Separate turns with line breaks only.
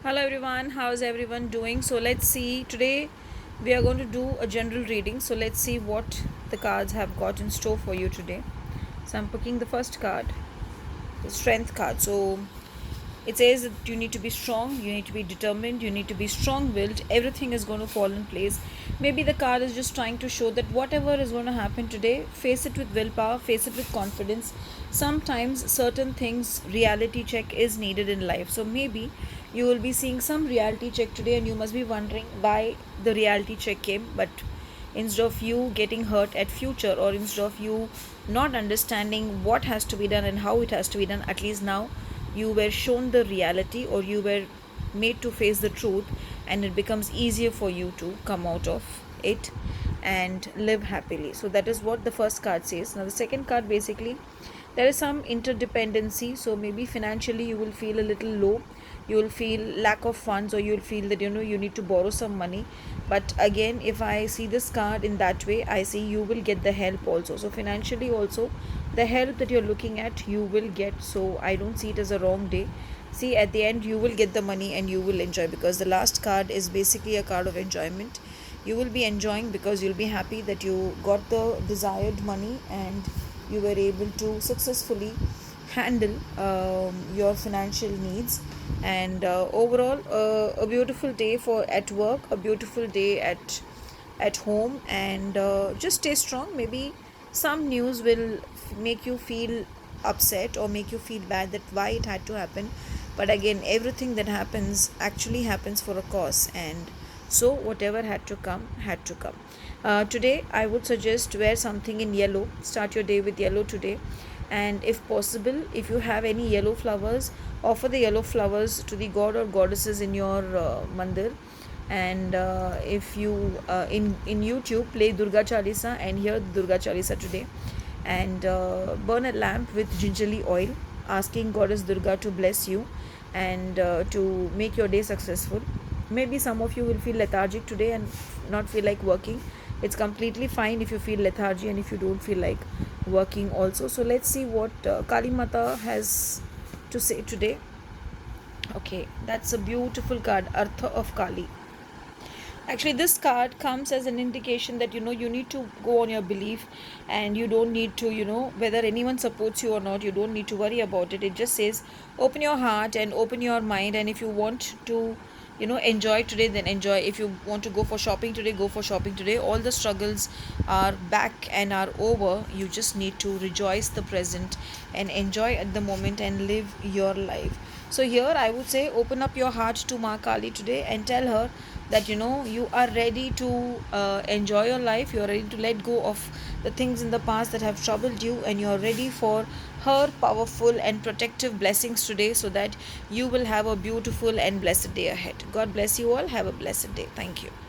Hello everyone, how's everyone doing? So let's see. Today we are going to do a general reading. So let's see what the cards have got in store for you today. So I'm picking the first card, the strength card. So it says that you need to be strong, you need to be determined, you need to be strong willed. Everything is going to fall in place. Maybe the card is just trying to show that whatever is going to happen today, face it with willpower, face it with confidence. Sometimes certain things, reality check is needed in life. So maybe you will be seeing some reality check today and you must be wondering why the reality check came, but instead of you getting hurt at future, or instead of you not understanding what has to be done and how it has to be done, at least now you were shown the reality, or you were made to face the truth, and it becomes easier for you to come out of it and live happily. So that is what the first card says. Now the second card, basically there is some interdependency. So maybe financially you will feel a little low, you will feel lack of funds, or you will feel that you need to borrow some money. But again, if I see this card in that way, I see you will get the help also. So financially also, the help that you're looking at, you will get. So I don't see it as a wrong day. See, at the end you will get the money and you will enjoy, because the last card is basically a card of enjoyment. You will be enjoying because you'll be happy that you got the desired money and you were able to successfully handle your financial needs. And overall, a beautiful day for at work, a beautiful day at home. And just stay strong. Maybe some news will make you feel upset or make you feel bad that why it had to happen, but again, everything that happens actually happens for a cause, and so whatever had to come had to come. Today I would suggest wear something in yellow. Start your day with yellow today. And if possible, if you have any yellow flowers, offer the yellow flowers to the god or goddesses in your mandir. And if you in YouTube, play Durga Chalisa and hear Durga Chalisa today. And burn a lamp with gingerly oil, asking goddess Durga to bless you and to make your day successful. Maybe some of you will feel lethargic today and not feel like working. It's completely fine if you feel lethargy and if you don't feel like working also. So let's see what Kali Mata has to say today. Okay, that's a beautiful card, Artha of Kali. Actually, this card comes as an indication that you need to go on your belief, and you don't need to, whether anyone supports you or not, you don't need to worry about it. It just says open your heart and open your mind, and if you want to enjoy today, then enjoy. If you want to go for shopping today, go for shopping today. All the struggles are back and are over. You just need to rejoice the present and enjoy at the moment and live your life. So here I would say, open up your heart to Ma Kali today and tell her that you are ready to enjoy your life. You are ready to let go of the things in the past that have troubled you, and you are ready for her powerful and protective blessings today, so that you will have a beautiful and blessed day ahead. God bless you all. Have a blessed day. Thank you.